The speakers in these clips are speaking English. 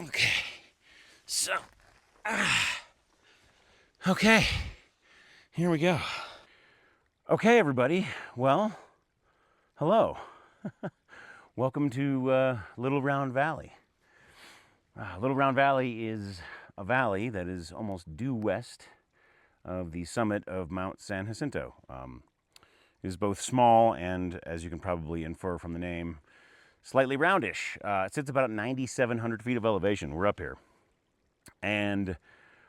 Okay, so, okay, here we go. Okay, everybody, well, hello. Welcome to Little Round Valley. Little Round Valley is a valley that is almost due west of the summit of Mount San Jacinto. It is both small and, as you can probably infer from the name, slightly roundish. It sits about at 9,700 feet of elevation. We're up here. And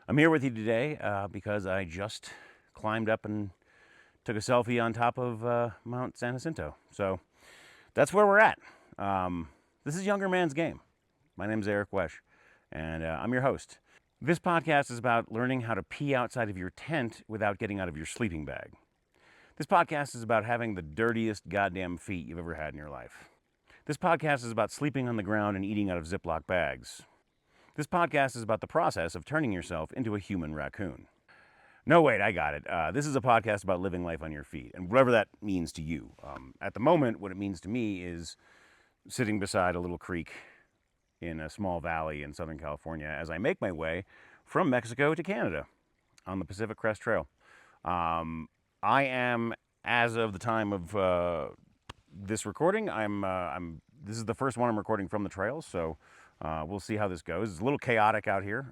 I'm here with you today because I just climbed up and took a selfie on top of Mount San Jacinto. So that's where we're at. This is Younger Man's Game. My name's Eric Wech, and I'm your host. This podcast is about learning how to pee outside of your tent without getting out of your sleeping bag. This podcast is about having the dirtiest goddamn feet you've ever had in your life. This podcast is about sleeping on the ground and eating out of Ziploc bags. This podcast is about the process of turning yourself into a human raccoon. No, wait, I got it. This is a podcast about living life on your feet, and whatever that means to you. At the moment, what it means to me is sitting beside a little creek in a small valley in Southern California as I make my way from Mexico to Canada on the Pacific Crest Trail. I am, as of the time of this recording, this is the first one I'm recording from the trails, so we'll see how this goes. It's a little chaotic out here,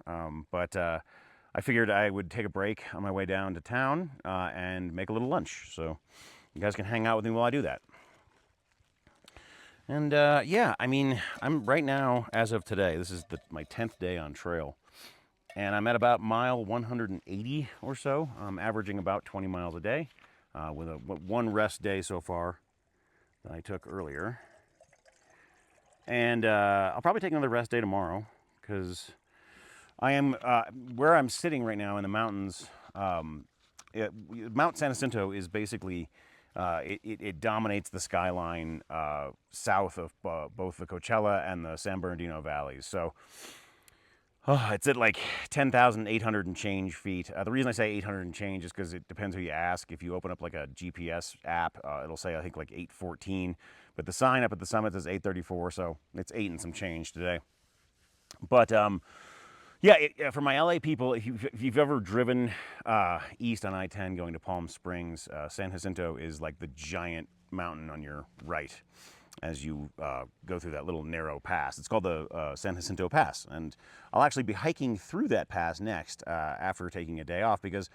but I figured I would take a break on my way down to town and make a little lunch, so you guys can hang out with me while I do that. And yeah, I mean, I'm right now, as of today, this is my 10th day on trail, and I'm at about mile 180 or so. I'm averaging about 20 miles a day with one rest day so far that I took earlier. And I'll probably take another rest day tomorrow because I am where I'm sitting right now in the mountains. Mount San Jacinto is basically it dominates the skyline south of both the Coachella and the San Bernardino valleys. So it's at like 10,800 and change feet. The reason I say 800 and change is because it depends who you ask. If you open up like a GPS app, it'll say I think like 814. But the sign up at the summit says 834, so it's 8 and some change today. But yeah, for my LA people, if you've ever driven east on I-10 going to Palm Springs, San Jacinto is like the giant mountain on your right as you go through that little narrow pass. It's called the San Jacinto Pass, and I'll actually be hiking through that pass next after taking a day off, because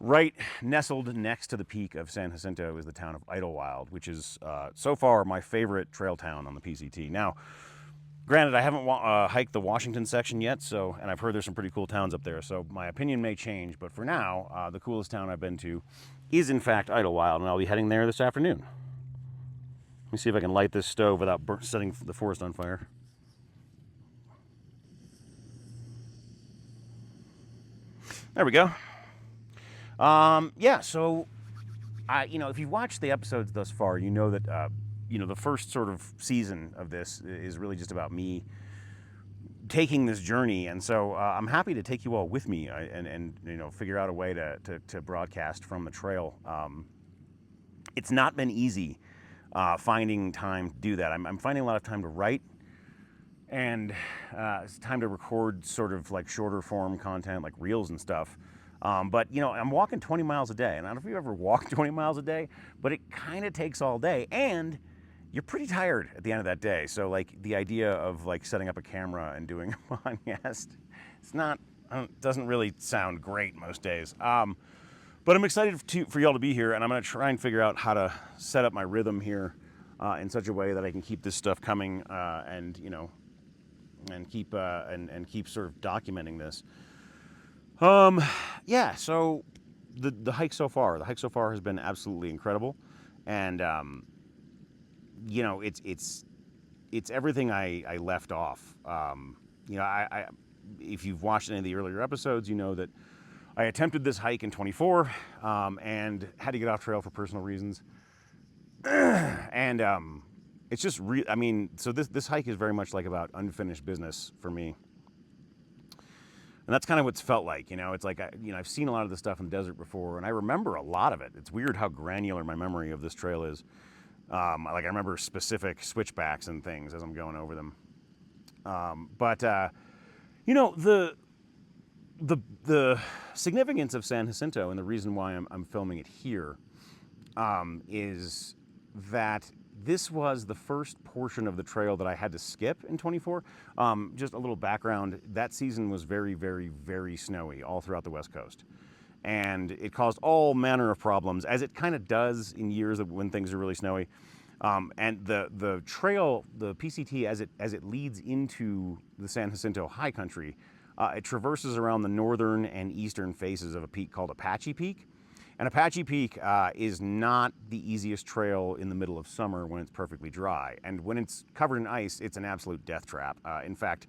right nestled next to the peak of San Jacinto is the town of Idlewild, which is so far my favorite trail town on the PCT. Now, granted, I haven't hiked the Washington section yet, and I've heard there's some pretty cool towns up there, so my opinion may change, but for now, the coolest town I've been to is in fact Idlewild, and I'll be heading there this afternoon. Let me see if I can light this stove without setting the forest on fire. There we go. Yeah, so, if you've watched the episodes thus far, you know that, the first sort of season of this is really just about me taking this journey. And so I'm happy to take you all with me and figure out a way to broadcast from the trail. It's not been easy finding time to do that. I'm finding a lot of time to write, and it's time to record sort of like shorter form content like reels and stuff. But I'm walking 20 miles a day, and I don't know if you ever walked 20 miles a day, but it kind of takes all day, and you're pretty tired at the end of that day. So like the idea of like setting up a camera and doing a podcast, doesn't really sound great most days. But I'm excited for y'all to be here, and I'm going to try and figure out how to set up my rhythm here in such a way that I can keep this stuff coming and keep sort of documenting this. Yeah, so the hike so far has been absolutely incredible, and it's everything I left off. If you've watched any of the earlier episodes, you know that I attempted this hike in 24 and had to get off trail for personal reasons. And it's just so this hike is very much like about unfinished business for me. And that's kind of what's felt like, it's like, I've seen a lot of this stuff in the desert before, and I remember a lot of it. It's weird how granular my memory of this trail is. I remember specific switchbacks and things as I'm going over them. But You know, the significance of San Jacinto and the reason why I'm filming it here is that this was the first portion of the trail that I had to skip in 24. Just a little background, that season was very, very, very snowy all throughout the West Coast. And it caused all manner of problems, as it kind of does in years when things are really snowy. And the trail, the PCT, as it leads into the San Jacinto high country, it traverses around the northern and eastern faces of a peak called Apache Peak. And Apache Peak is not the easiest trail in the middle of summer when it's perfectly dry. And when it's covered in ice, it's an absolute death trap. In fact,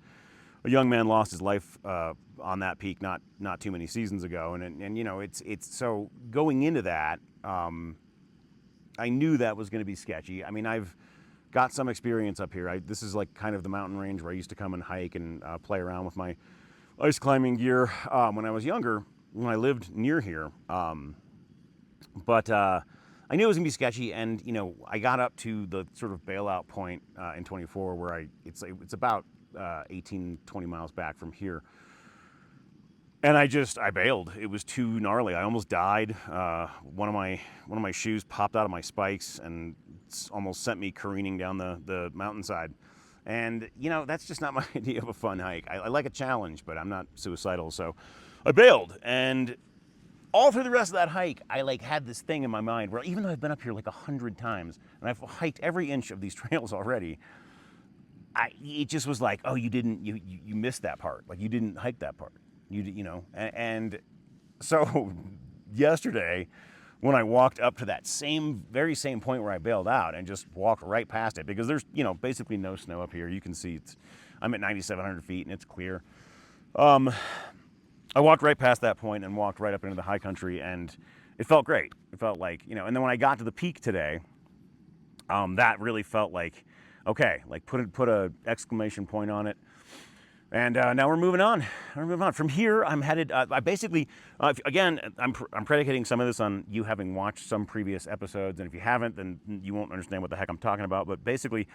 a young man lost his life on that peak not too many seasons ago. And you know, it's so going into that, I knew that was going to be sketchy. I mean, I've got some experience up here. This is like kind of the mountain range where I used to come and hike and play around with my ice climbing gear when I was younger, when I lived near here. But I knew it was gonna be sketchy, and you know, I got up to the sort of bailout point in 24, where it's about 18, 20 miles back from here, and I bailed. It was too gnarly. I almost died. One of my shoes popped out of my spikes and almost sent me careening down the mountainside. And you know, that's just not my idea of a fun hike. I like a challenge, but I'm not suicidal, so I bailed. And all through the rest of that hike, I like had this thing in my mind where, even though I've been up here like 100 times and I've hiked every inch of these trails already, it just was like, oh, you missed that part. Like, you didn't hike that part. You know, and so yesterday, when I walked up to that very same point where I bailed out and just walked right past it, because there's, you know, basically no snow up here. You can see I'm at 9,700 feet and it's clear. I walked right past that point and walked right up into the high country, and it felt great. It felt like, you know, and then when I got to the peak today, that really felt like, okay, like put a exclamation point on it. And now we're moving on. From here, I'm headed, I basically, again, I'm predicating some of this on you having watched some previous episodes, and if you haven't, then you won't understand what the heck I'm talking about. But basically,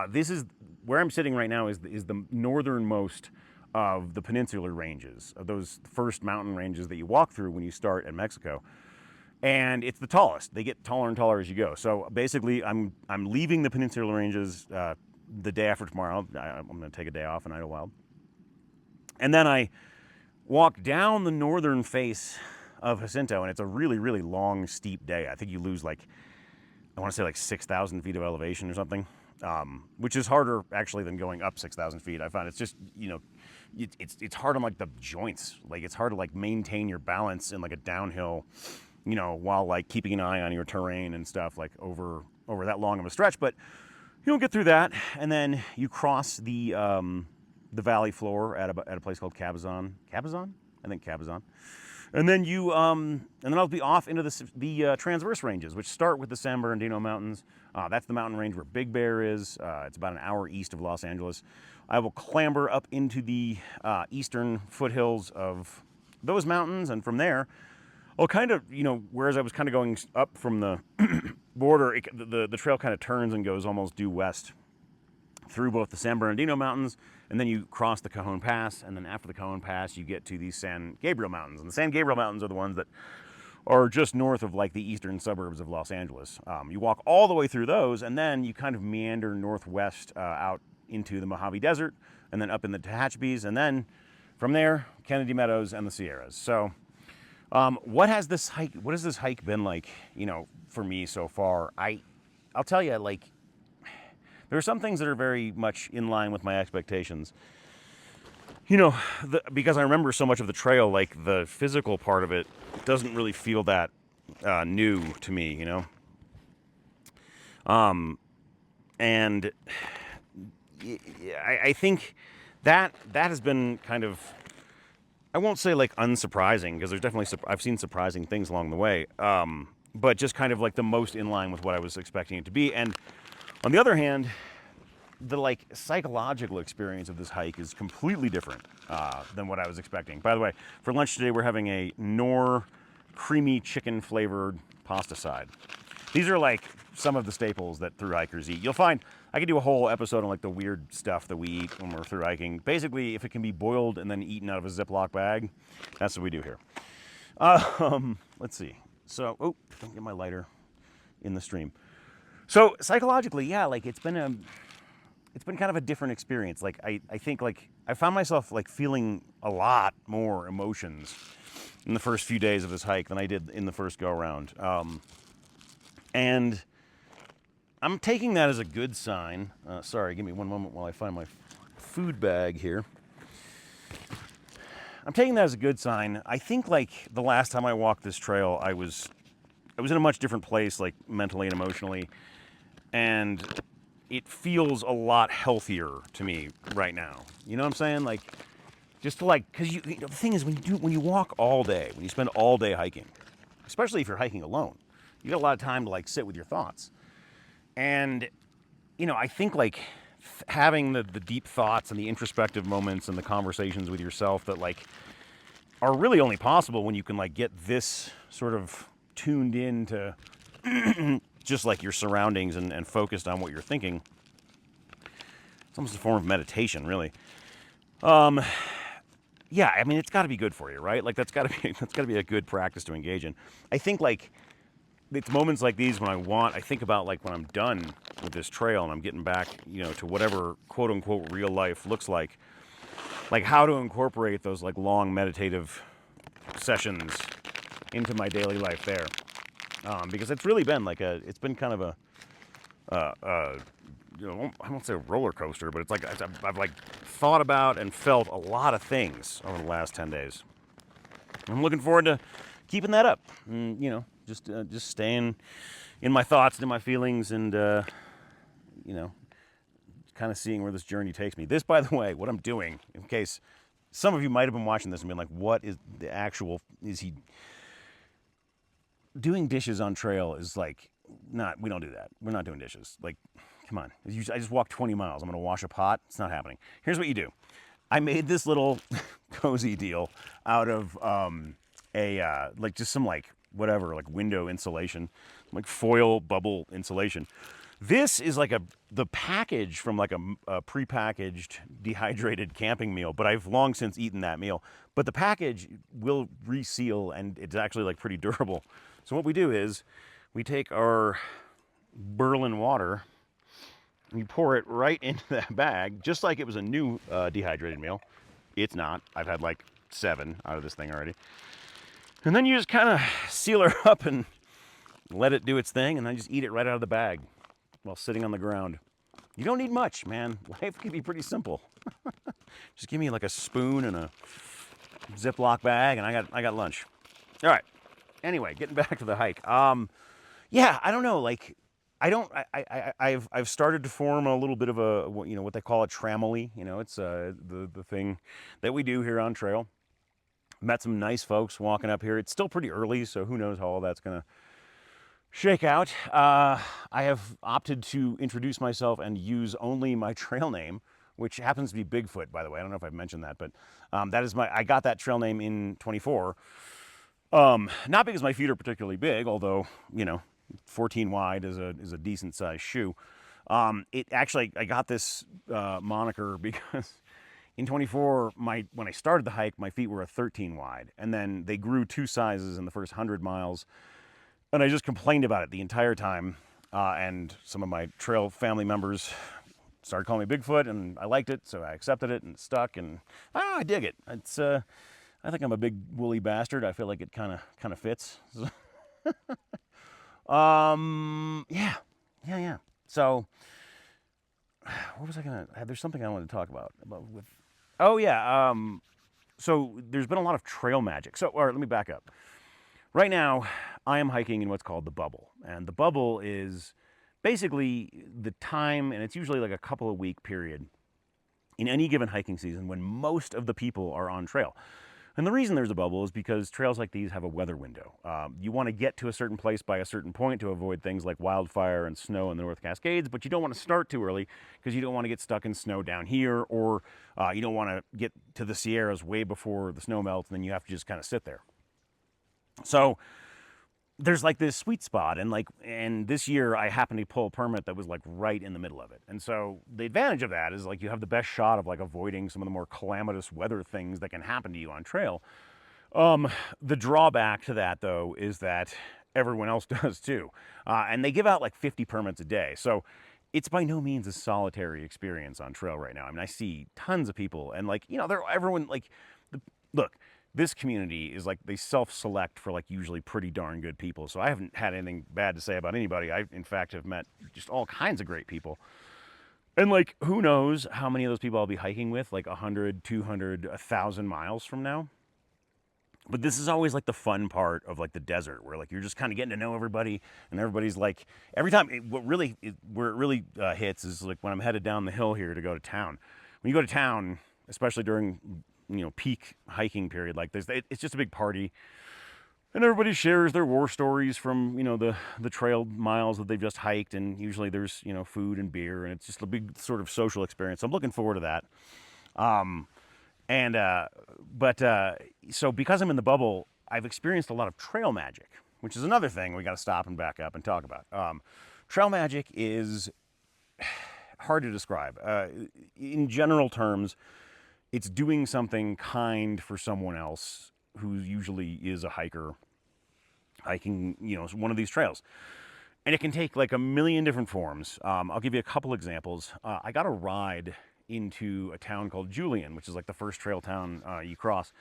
this is, where I'm sitting right now is the northernmost of the peninsular ranges, of those first mountain ranges that you walk through when you start in Mexico. And it's the tallest. They get taller and taller as you go. So basically, I'm leaving the peninsular ranges the day after tomorrow. I'm going to take a day off in Idlewild. And then I walk down the northern face of Jacinto, and it's a really, really long, steep day. I think you lose like, I want to say like 6,000 feet of elevation or something, which is harder actually than going up 6,000 feet. I found it's just, you know, it's hard on like the joints. Like, it's hard to like maintain your balance in like a downhill, you know, while like keeping an eye on your terrain and stuff, like over that long of a stretch. But you don't get through that, and then you cross the valley floor at a place called Cabazon. Cabazon? I think Cabazon. And then I'll be off into the transverse ranges, which start with the San Bernardino Mountains. That's the mountain range where Big Bear is. It's about an hour east of Los Angeles. I will clamber up into the eastern foothills of those mountains, and from there, I'll kind of, you know, whereas I was kind of going up from the border, the trail kind of turns and goes almost due west through both the San Bernardino Mountains, and then you cross the Cajon Pass, and then after the Cajon Pass, you get to the San Gabriel Mountains. And the San Gabriel Mountains are the ones that are just north of like the eastern suburbs of Los Angeles. You walk all the way through those, and then you kind of meander northwest out into the Mojave Desert, and then up in the Tehachapi's, and then from there, Kennedy Meadows and the Sierras. So what has this hike been like, you know, for me so far? I'll tell you, like, there are some things that are very much in line with my expectations. You know, because I remember so much of the trail, like the physical part of it doesn't really feel that new to me, you know? And I think that has been kind of, I won't say like unsurprising, because there's definitely, I've seen surprising things along the way, but just kind of like the most in line with what I was expecting it to be. And on the other hand, the like psychological experience of this hike is completely different than what I was expecting. By the way, for lunch today, we're having a Knorr creamy chicken flavored pasta side. These are like some of the staples that thru hikers eat. You'll find I could do a whole episode on like the weird stuff that we eat when we're thru hiking. Basically, if it can be boiled and then eaten out of a Ziploc bag, that's what we do here. Let's see. So, oh, don't get my lighter in the stream. So psychologically, yeah, like it's been kind of a different experience. Like I think like I found myself like feeling a lot more emotions in the first few days of this hike than I did in the first go around. And I'm taking that as a good sign. Sorry, give me one moment while I find my food bag here. I'm taking that as a good sign. I think like the last time I walked this trail, I was in a much different place, like mentally and emotionally, and it feels a lot healthier to me right now. You know what I'm saying? Like, just to like, because the thing is, when you walk all day, when you spend all day hiking, especially if you're hiking alone, you got a lot of time to like sit with your thoughts. And, I think like having the deep thoughts and the introspective moments and the conversations with yourself that like are really only possible when you can like get this sort of tuned in to just like your surroundings and focused on what you're thinking. It's almost a form of meditation, really. Yeah, I mean, it's got to be good for you, right? Like that's got to be a good practice to engage in. I think like it's moments like these when I think about like when I'm done with this trail and I'm getting back, to whatever quote unquote real life looks like how to incorporate those like long meditative sessions into my daily life there. Because it's really been like it's been kind of I won't say a roller coaster, but it's like I've like thought about and felt a lot of things over the last 10 days. I'm looking forward to keeping that up, and, just staying in my thoughts and in my feelings, and kind of seeing where this journey takes me. This, by the way, what I'm doing, in case some of you might have been watching this and been like, what is the actual, is he doing dishes on trail? Is like, we don't do that. We're not doing dishes. Like, come on. I just walked 20 miles. I'm going to wash a pot. It's not happening. Here's what you do. I made this little cozy deal out of like just some like whatever, like window insulation, like foil bubble insulation. This is like the package from like a prepackaged dehydrated camping meal, but I've long since eaten that meal. But the package will reseal, and it's actually like pretty durable. So what we do is we take our Berlin water, and you pour it right into that bag, just like it was a new dehydrated meal. It's not. I've had like 7 out of this thing already. And then you just kind of seal her up and let it do its thing, and then just eat it right out of the bag while sitting on the ground. You don't need much, man. Life can be pretty simple. Just give me like a spoon and a Ziploc bag, and I got lunch. All right. Anyway, getting back to the hike. Yeah, I don't know. Like, I've started to form a little bit of a what they call a tramily. It's the thing that we do here on trail. Met some nice folks walking up here. It's still pretty early, so who knows how all that's gonna shake out. I have opted to introduce myself and use only my trail name, which happens to be Bigfoot, by the way. I don't know if I've mentioned that, but that is I got that trail name in 24. Not because my feet are particularly big, although 14 wide is a decent sized shoe. It actually, I got this moniker because in 24, when I started the hike, my feet were a 13 wide, and then they grew 2 sizes in the first 100 miles. And I just complained about it the entire time, and some of my trail family members started calling me Bigfoot, and I liked it, so I accepted it, and it stuck, and I dig it. It's I think I'm a big woolly bastard. I feel like it kind of fits. Yeah. So, what was I gonna? There's something I wanted to talk about with. Oh yeah. So there's been a lot of trail magic. So, all right, let me back up. Right now, I am hiking in what's called the bubble. And the bubble is basically the time, and it's usually like a couple of week period in any given hiking season when most of the people are on trail. And the reason there's a bubble is because trails like these have a weather window. You want to get to a certain place by a certain point to avoid things like wildfire and snow in the North Cascades, but you don't want to start too early because you don't want to get stuck in snow down here, or you don't want to get to the Sierras way before the snow melts, and then you have to just kind of sit there. So there's like this sweet spot, and this year I happened to pull a permit that was like right in the middle of it. And so the advantage of that is like you have the best shot of like avoiding some of the more calamitous weather things that can happen to you on trail. The drawback to that though is that everyone else does too, and they give out like 50 permits a day. So it's by no means a solitary experience on trail right now. I mean, I see tons of people, and like, you know, everyone like, look, this community is like they self-select for like usually pretty darn good people. So I haven't had anything bad to say about anybody. I, in fact, have met just all kinds of great people. And like, who knows how many of those people I'll be hiking with, like 100, 200, 1,000 miles from now. But this is always like the fun part of like the desert, where like you're just kind of getting to know everybody, and everybody's like, every time where it really hits is like when I'm headed down the hill here to go to town. When you go to town, especially during, you know, peak hiking period like this, it's just a big party, and everybody shares their war stories from, you know, the trail miles that they've just hiked, and usually there's, you know, food and beer, and it's just a big sort of social experience. I'm looking forward to that. And so because I'm in the bubble, I've experienced a lot of trail magic, which is another thing we got to stop and back up and talk about. Trail magic is hard to describe. In general terms, it's doing something kind for someone else who usually is a hiker, hiking, you know, one of these trails. And it can take like a million different forms. I'll give you a couple examples. I got a ride into a town called Julian, which is like the first trail town you cross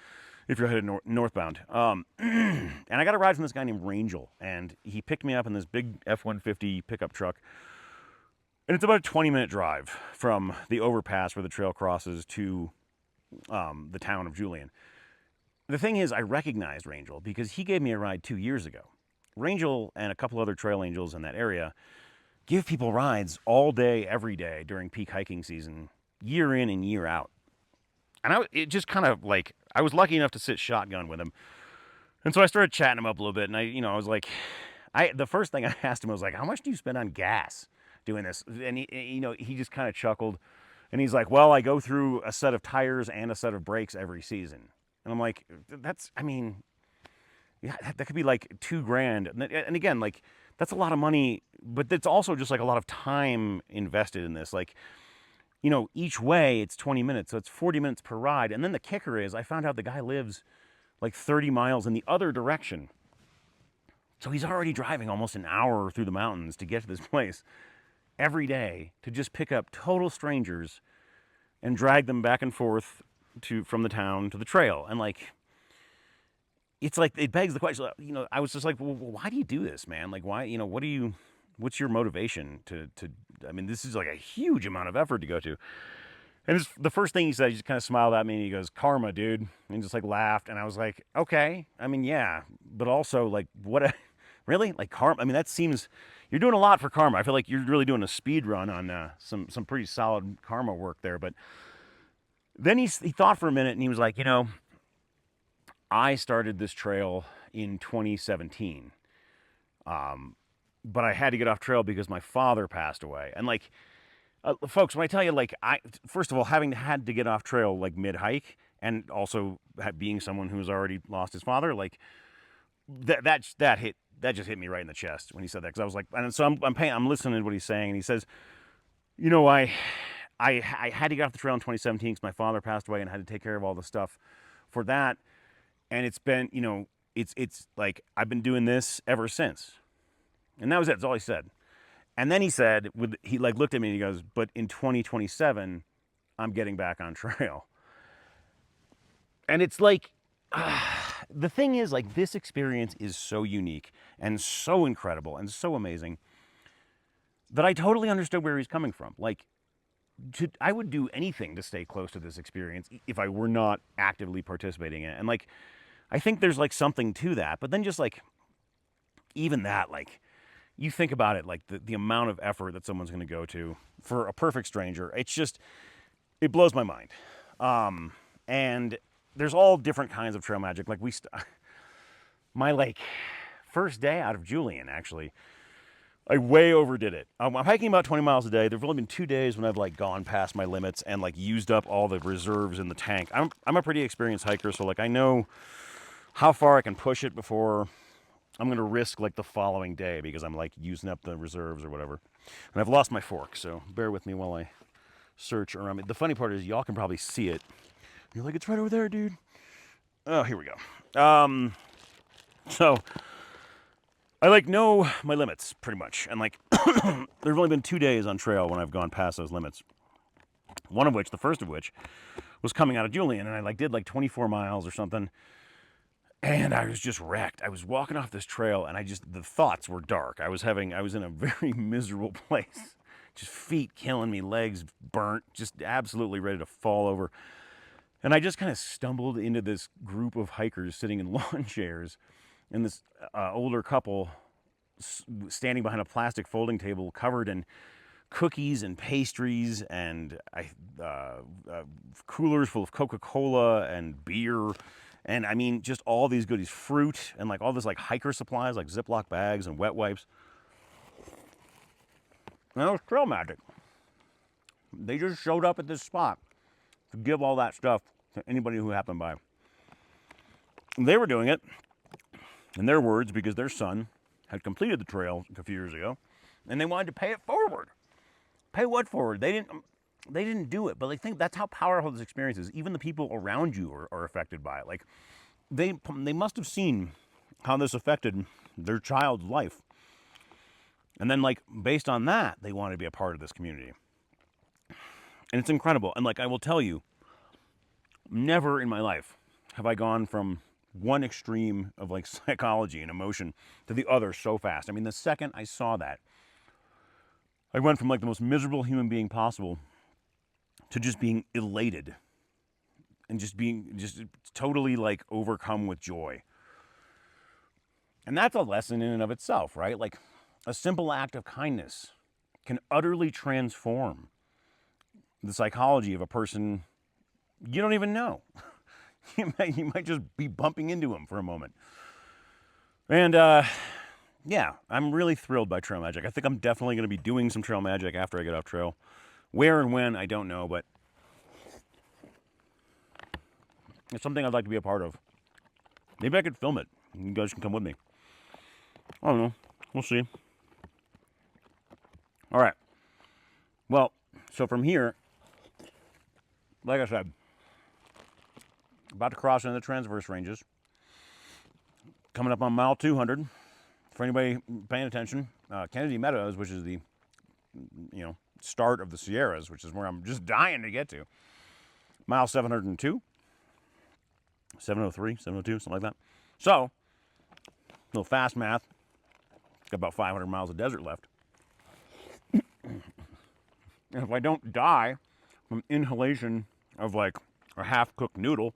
if you're headed northbound. And I got a ride from this guy named Rangel, and he picked me up in this big F-150 pickup truck. And it's about a 20-minute drive from the overpass where the trail crosses to the town of Julian. The thing is, I recognized Rangel because he gave me a ride 2 years ago. Rangel and a couple other trail angels in that area give people rides all day, every day during peak hiking season, year in and year out. And it just kind of like, I was lucky enough to sit shotgun with him. And so I started chatting him up a little bit, and I was like, the first thing I asked him was like, how much do you spend on gas doing this? And he just kind of chuckled, and he's like, well, I go through a set of tires and a set of brakes every season. And I'm like, yeah, that could be like $2,000. And again, like, that's a lot of money, but it's also just like a lot of time invested in this. Like, you know, each way it's 20 minutes, so it's 40 minutes per ride. And then the kicker is, I found out the guy lives like 30 miles in the other direction. So he's already driving almost an hour through the mountains to get to this place every day to just pick up total strangers and drag them back and forth from the town to the trail. And like, it's like, it begs the question, you know, I was just like, well, why do you do this, man? Like, why, you know, what's your motivation to, I mean, this is like a huge amount of effort to go to. And the first thing he said, he just kind of smiled at me and he goes, karma, dude. And he just like laughed. And I was like, okay, I mean, yeah, but also like, really? Like karma? I mean, that seems, you're doing a lot for karma. I feel like you're really doing a speed run on some pretty solid karma work there. But then he thought for a minute and he was like, you know, I started this trail in 2017. But I had to get off trail because my father passed away. And like, folks, when I tell you, like, first of all, having had to get off trail like mid-hike, and also being someone who's already lost his father, like, that just hit me right in the chest when he said that, because I was like, and so I'm listening to what he's saying, and he says, you know, I had to get off the trail in 2017 because my father passed away, and I had to take care of all the stuff for that, and it's been, you know, it's like I've been doing this ever since, and that was it. That's all he said. And then he said, he like looked at me and he goes, but in 2027, I'm getting back on trail. And it's like, the thing is, like, this experience is so unique and so incredible and so amazing that I totally understood where he's coming from. Like, I would do anything to stay close to this experience if I were not actively participating in it. And like, I think there's like something to that, but then just like, even that, like, you think about it, like the amount of effort that someone's going to go to for a perfect stranger, it's just, it blows my mind. And there's all different kinds of trail magic. Like my like first day out of Julian, actually, I way overdid it. I'm hiking about 20 miles a day. There've only been 2 days when I've like gone past my limits and like used up all the reserves in the tank. I'm a pretty experienced hiker, so like I know how far I can push it before I'm going to risk like the following day because I'm like using up the reserves or whatever. And I've lost my fork, so bear with me while I search around me. The funny part is y'all can probably see it. You're like, it's right over there, dude. Oh, here we go. So I like know my limits pretty much. And like, there've only been 2 days on trail when I've gone past those limits. One of which, the first of which, was coming out of Julian, and I like did like 24 miles or something. And I was just wrecked. I was walking off this trail, and the thoughts were dark. I was in a very miserable place. Just feet killing me, legs burnt, just absolutely ready to fall over. And I just kind of stumbled into this group of hikers sitting in lawn chairs, and this older couple standing behind a plastic folding table covered in cookies and pastries and coolers full of Coca-Cola and beer. And I mean, just all these goodies, fruit, and like all this like hiker supplies, like Ziploc bags and wet wipes. And it was trail magic. They just showed up at this spot to give all that stuff to anybody who happened by. And they were doing it, in their words, because their son had completed the trail a few years ago, and they wanted to pay it forward. Pay what forward? They didn't do it, but I think that's how powerful this experience is. Even the people around you are affected by it. Like, they must have seen how this affected their child's life. And then, like, based on that, they want to be a part of this community. And it's incredible. And, like, I will tell you, never in my life have I gone from one extreme of, like, psychology and emotion to the other so fast. I mean, the second I saw that, I went from, like, the most miserable human being possible to just being elated and just being just totally like overcome with joy. And that's a lesson in and of itself, right? Like a simple act of kindness can utterly transform the psychology of a person you don't even know. You might just be bumping into him for a moment. And yeah, I'm really thrilled by trail magic. I think I'm definitely going to be doing some trail magic after I get off trail. Where and when, I don't know, but it's something I'd like to be a part of. Maybe I could film it. You guys can come with me. I don't know. We'll see. All right. Well, so from here, like I said, about to cross into the transverse ranges. Coming up on mile 200. For anybody paying attention, Kennedy Meadows, which is the, start of the Sierras, which is where I'm just dying to get to. Mile 702, 703, 702, something like that. So, a little fast math. Got about 500 miles of desert left. And if I don't die from inhalation of like a half-cooked noodle,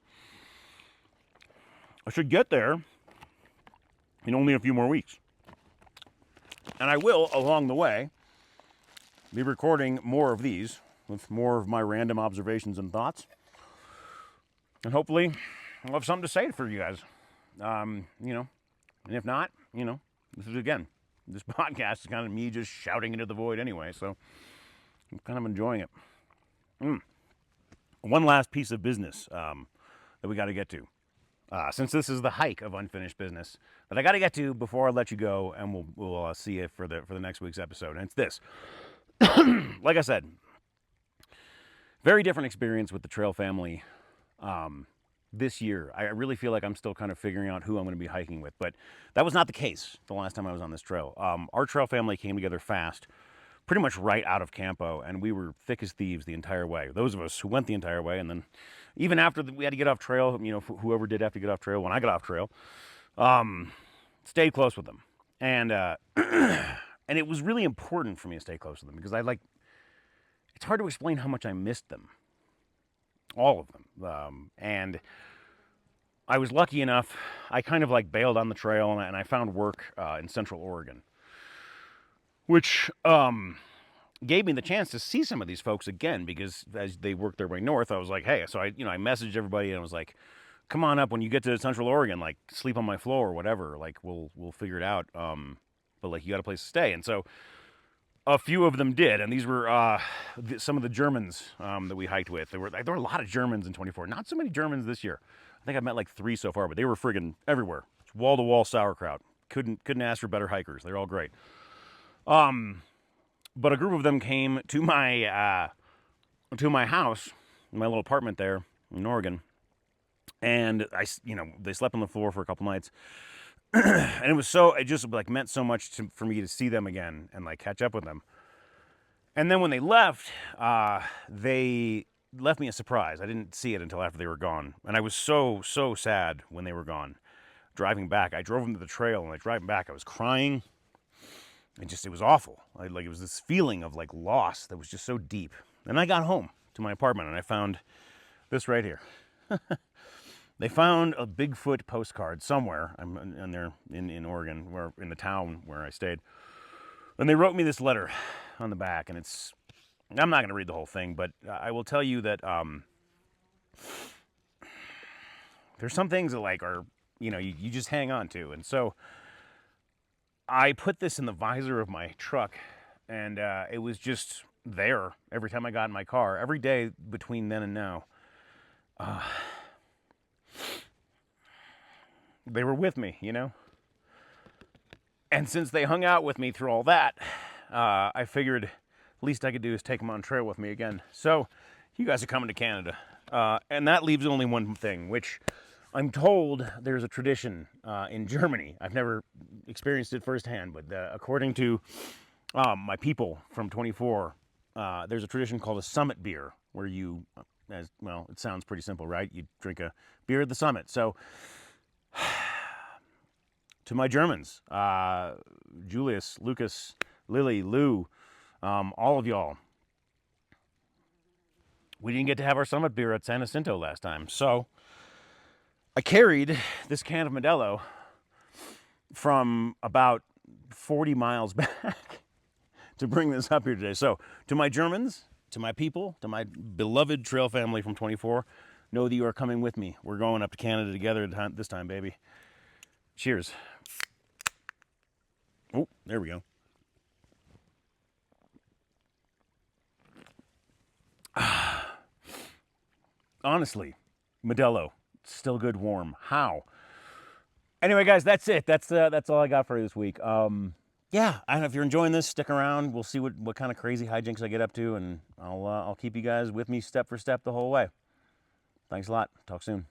I should get there in only a few more weeks. And I will, along the way, be recording more of these with more of my random observations and thoughts. And hopefully I'll have something to say for you guys. And if not, this is, again, this podcast is kind of me just shouting into the void anyway, so I'm kind of enjoying it. One last piece of business that we got to get to. Since this is the hike of unfinished business that I got to get to before I let you go, and we'll see you for the next week's episode. And it's this. Like I said, very different experience with the trail family this year. I really feel like I'm still kind of figuring out who I'm going to be hiking with, but that was not the case the last time I was on this trail. Our trail family came together fast, pretty much right out of Campo, and we were thick as thieves the entire way. Those of us who went the entire way, and then even after we had to get off trail, whoever did have to get off trail when I got off trail, stayed close with them. And and it was really important for me to stay close to them because it's hard to explain how much I missed them. All of them. And I was lucky enough, I kind of like bailed on the trail and I found work in Central Oregon, which gave me the chance to see some of these folks again because as they worked their way north, I was like, hey, so I messaged everybody and I was like, come on up when you get to Central Oregon, like sleep on my floor or whatever, like we'll figure it out. But like you got a place to stay. And so a few of them did, and these were some of the Germans that we hiked with. There were a lot of Germans in 24. Not so many Germans this year. I think I've met like 3 so far, but they were friggin' everywhere. It's wall-to-wall sauerkraut. couldn't ask for better hikers. They're all great. But a group of them came to my house, my little apartment there in Oregon, and they slept on the floor for a couple nights, and it just like meant so much for me to see them again and like catch up with them. And then when they left me a surprise. I didn't see it until after they were gone, and I was so sad when they were gone. Driving back, I drove them to the trail, and like driving back, I was crying. It was awful. It was this feeling of like loss that was just so deep. And I got home to my apartment, and I found this right here. They found a Bigfoot postcard somewhere. I'm there in Oregon, where in the town where I stayed. And they wrote me this letter on the back, and I'm not going to read the whole thing, but I will tell you that there's some things that like are, you just hang on to. And so I put this in the visor of my truck, and it was just there every time I got in my car, every day between then and now. They were with me, And since they hung out with me through all that, I figured least I could do is take them on trail with me again. So you guys are coming to Canada. And that leaves only one thing, which I'm told there's a tradition in Germany. I've never experienced it firsthand, but according to my people from 24, there's a tradition called a summit beer, where you, it sounds pretty simple, right? You drink a beer at the summit. So to my Germans, Julius, Lucas, Lily, Lou, all of y'all, we didn't get to have our summit beer at San Jacinto last time. So I carried this can of Modelo from about 40 miles back to bring this up here today. So to my Germans, to my people, to my beloved trail family from 24, know that you are coming with me. We're going up to Canada together this time, baby. Cheers. Oh, there we go. Honestly, Modelo, still good warm. How? Anyway, guys, that's it. That's all I got for you this week. Yeah, I don't know if you're enjoying this. Stick around. We'll see what kind of crazy hijinks I get up to, and I'll keep you guys with me step for step the whole way. Thanks a lot. Talk soon.